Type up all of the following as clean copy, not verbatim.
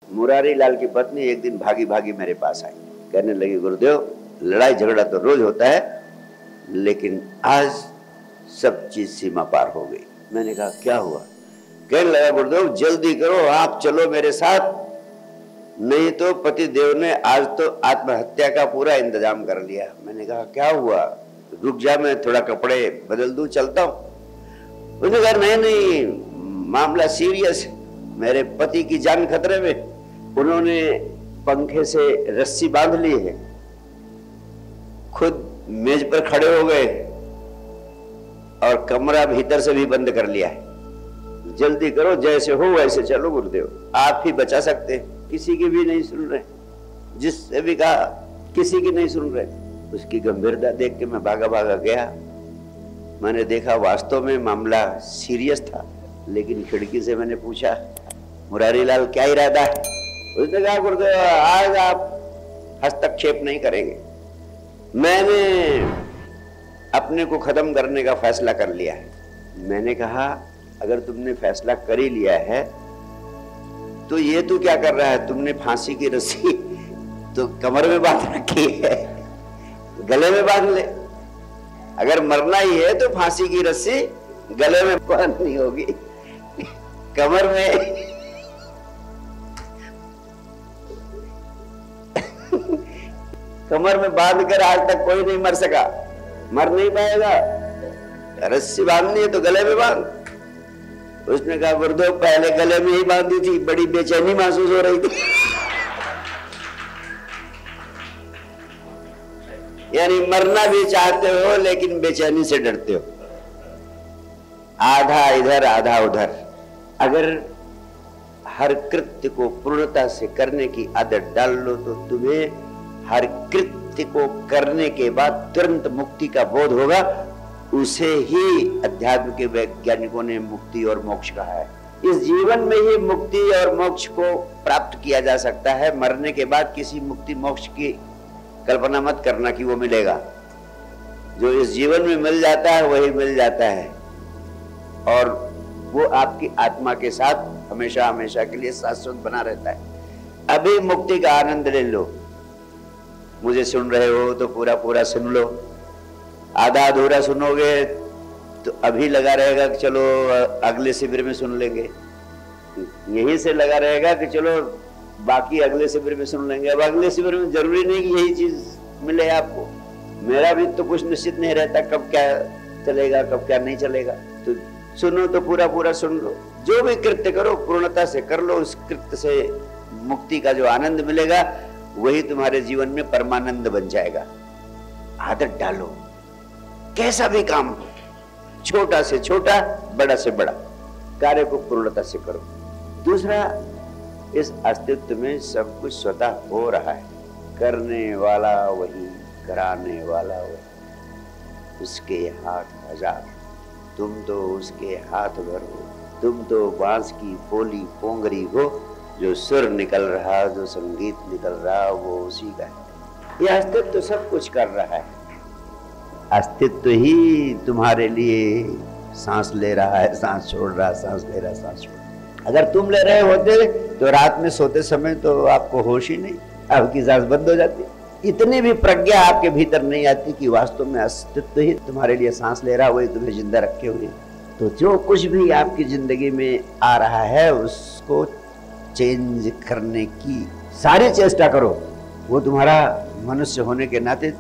मुरारी लाल की पत्नी एक दिन भागी भागी मेरे पास आई, कहने लगी गुरुदेव लड़ाई झगड़ा तो रोज होता है, लेकिन आज सब चीज सीमा पार हो गई। मैंने कहा क्या हुआ? कहने लगा गुरुदेव जल्दी करो, आप चलो मेरे साथ, नहीं तो पति देव ने आज तो आत्महत्या का पूरा इंतजाम कर लिया। मैंने कहा क्या हुआ? रुक जा, मैं थोड़ा कपड़े बदल दूं, चलता हूं। उसने कहा नहीं नहीं, मामला सीरियस है, मेरे पति की जान खतरे में। उन्होंने पंखे से रस्सी बांध ली है, खुद मेज पर खड़े हो गए और कमरा भीतर से भी बंद कर लिया है। जल्दी करो, जैसे हो वैसे चलो गुरुदेव, आप ही बचा सकते हैं। किसी की भी नहीं सुन रहे, जिससे भी कहा किसी की नहीं सुन रहे। उसकी गंभीरता देख के मैं भागा भागा गया। मैंने देखा वास्तव में मामला सीरियस था, लेकिन खिड़की से मैंने पूछा मुरारी लाल क्या इरादा है? उसने कहा गुरुदेव आज आप हस्तक्षेप नहीं करेंगे, मैंने अपने को खत्म करने का फैसला कर लिया है। मैंने कहा अगर तुमने फैसला कर ही लिया है तो ये तू क्या कर रहा है? तुमने फांसी की रस्सी तो कमर में बांध रखी है, गले में बांध ले। अगर मरना ही है तो फांसी की रस्सी गले में बांधनी होगी, कमर में कमर में बांध कर आज तक कोई नहीं मर सका, मर नहीं पाएगा। रस्सी बांधनी है तो गले में बांध। उसने कहा गुरुदेव पहले गले में ही बांधी थी, बड़ी बेचैनी महसूस हो रही थी। यानी मरना भी चाहते हो लेकिन बेचैनी से डरते हो, आधा इधर आधा उधर। अगर हर कृत्य को पूर्णता से करने की आदत डाल लो तो तुम्हें हर कृत्य को करने के बाद तुरंत मुक्ति का बोध होगा। उसे ही अध्यात्म के वैज्ञानिकों ने मुक्ति और मोक्ष कहा है। इस जीवन में ही मुक्ति और मोक्ष को प्राप्त किया जा सकता है। मरने के बाद किसी मुक्ति मोक्ष की कल्पना मत करना कि वो मिलेगा। जो इस जीवन में मिल जाता है वही मिल जाता है, और वो आपकी आत्मा के साथ हमेशा हमेशा के लिए शाश्वत बना रहता है। अभी मुक्ति का आनंद ले लो। मुझे सुन रहे हो तो पूरा पूरा सुन लो, आधा अधूरा सुनोगे तो अभी लगा रहेगा कि चलो अगले शिविर में सुन लेंगे, यहीं से लगा रहेगा कि चलो बाकी अगले शिविर में सुन लेंगे। अब अगले शिविर में जरूरी नहीं कि यही चीज मिले आपको। मेरा भी तो कुछ निश्चित नहीं रहता कब क्या चलेगा कब क्या नहीं चलेगा। तो सुनो तो पूरा पूरा सुन लो। जो भी कृत्य करो पूर्णता से कर लो, उस कृत्य से मुक्ति का जो आनंद मिलेगा वही तुम्हारे जीवन में परमानंद बन जाएगा। आदत डालो, कैसा भी काम हो, छोटा से छोटा बड़ा से बड़ा कार्य को पूर्णता से करो। दूसरा, इस अस्तित्व में सब कुछ स्वतः हो रहा है, करने वाला वही, कराने वाला वही। उसके हाथ हजार, तुम तो उसके हाथ भर हो। तुम तो बांस की पोली पोंगरी हो, जो सुर निकल रहा, जो संगीत निकल रहा वो उसी का है। यह अस्तित्व सब कुछ कर रहा है। अस्तित्व ही तुम्हारे लिए सांस ले रहा है, सांस छोड़ रहा है, सांस ले रहा है, सांस छोड़ रहा है। अगर तुम ले रहे होते तो रात में सोते समय तो आपको होश ही नहीं, आपकी सांस बंद हो जाती। इतनी भी प्रज्ञा आपके भीतर नहीं आती कि वास्तव में अस्तित्व ही तुम्हारे लिए सांस ले रहा है, वही तुम्हें जिंदा रखे हुए। तो जो कुछ भी आपकी जिंदगी में आ रहा है उसको चेंज करने की सारी चेष्टा करो। वो तुम्हारा मनुष्य होने के नाते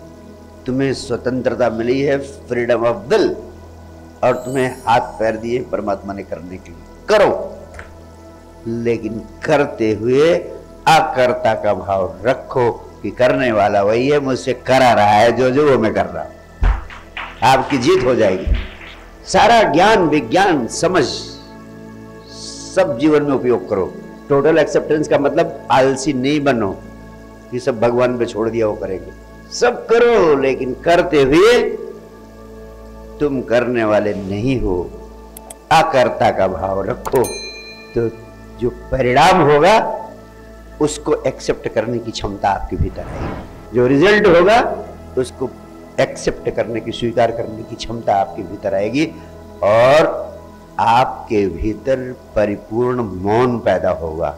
तुम्हें स्वतंत्रता मिली है, फ्रीडम ऑफ विल, और तुम्हें हाथ पैर दिए परमात्मा ने करने के लिए। करो, लेकिन करते हुए अकर्ता का भाव रखो कि करने वाला वही है, मुझसे करा रहा है जो वो मैं कर रहा हूं। आपकी जीत हो जाएगी। सारा ज्ञान विज्ञान समझ सब जीवन में उपयोग करो। टोटल एक्सेप्टेंस का मतलब आलसी नहीं बनो कि सब भगवान पे छोड़ दिया वो करेंगे। सब करो, लेकिन करते हुए तुम करने वाले नहीं हो, अकर्ता का भाव रखो। तो जो परिणाम होगा उसको एक्सेप्ट करने की क्षमता आपके भीतर आएगी। जो रिजल्ट होगा उसको एक्सेप्ट करने की, स्वीकार करने की क्षमता आपके भीतर आएगी, और आपके भीतर परिपूर्ण मौन पैदा होगा।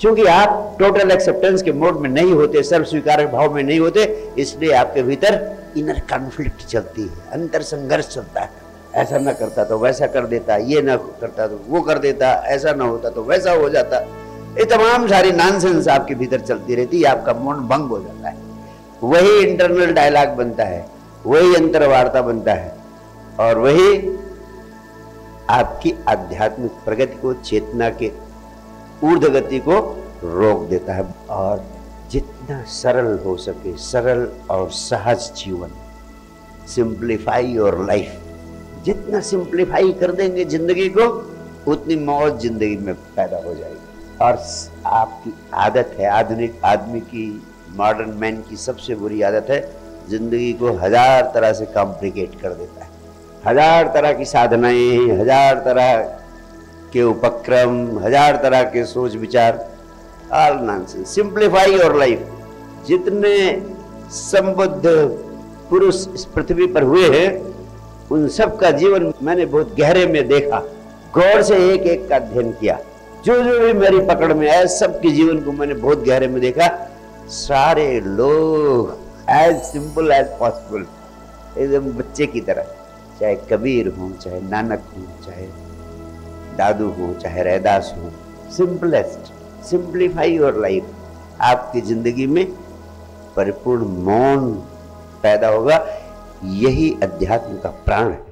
क्योंकि आप टोटल एक्सेप्टेंस के मोड में नहीं होते, सर्व स्वीकार भाव में नहीं होते, इसलिए आपके भीतर इनर कॉन्फ्लिक्ट चलती है, अंतर संघर्ष चलता है। ऐसा ना करता तो वैसा कर देता, ये ना करता तो वो कर देता, ऐसा ना होता तो वैसा हो जाता। ये तमाम सारी नॉनसेंस आपके भीतर चलती रहती है, आपका मन भंग हो जाता है। वही इंटरनल डायलॉग बनता है, वही अंतर्वार्ता बनता है, और वही आपकी आध्यात्मिक प्रगति को, चेतना के ऊर्ध्व गति को रोक देता है। और जितना सरल हो सके, सरल और सहज जीवन, सिंप्लीफाई योर लाइफ। जितना सिंप्लीफाई कर देंगे जिंदगी को, उतनी मौज जिंदगी में पैदा हो जाएगी। और आपकी आदत है, आधुनिक आदमी की, मॉडर्न मैन की सबसे बुरी आदत है, जिंदगी को 1000 तरह से कॉम्प्लिकेट कर देता है। 1000 तरह की साधनाएं, 1000 तरह के उपक्रम, 1000 तरह के सोच विचार, all nonsense. Simplify your life. जितने संबुद्ध पुरुष इस पृथ्वी पर हुए हैं, उन सब का जीवन मैंने बहुत गहरे में देखा, गौर से एक एक का अध्ययन किया। जो जो भी मेरी पकड़ में आया, सबके जीवन को मैंने बहुत गहरे में देखा। सारे लोग एज सिंपल एज पॉसिबल, एकदम बच्चे की तरह, चाहे कबीर हो, चाहे नानक हो, चाहे दादू हो, चाहे रैदास हो, सिंपलेस्ट। Simplify your life. आपकी जिंदगी में परिपूर्ण मौन पैदा होगा। यही अध्यात्म का प्राण है।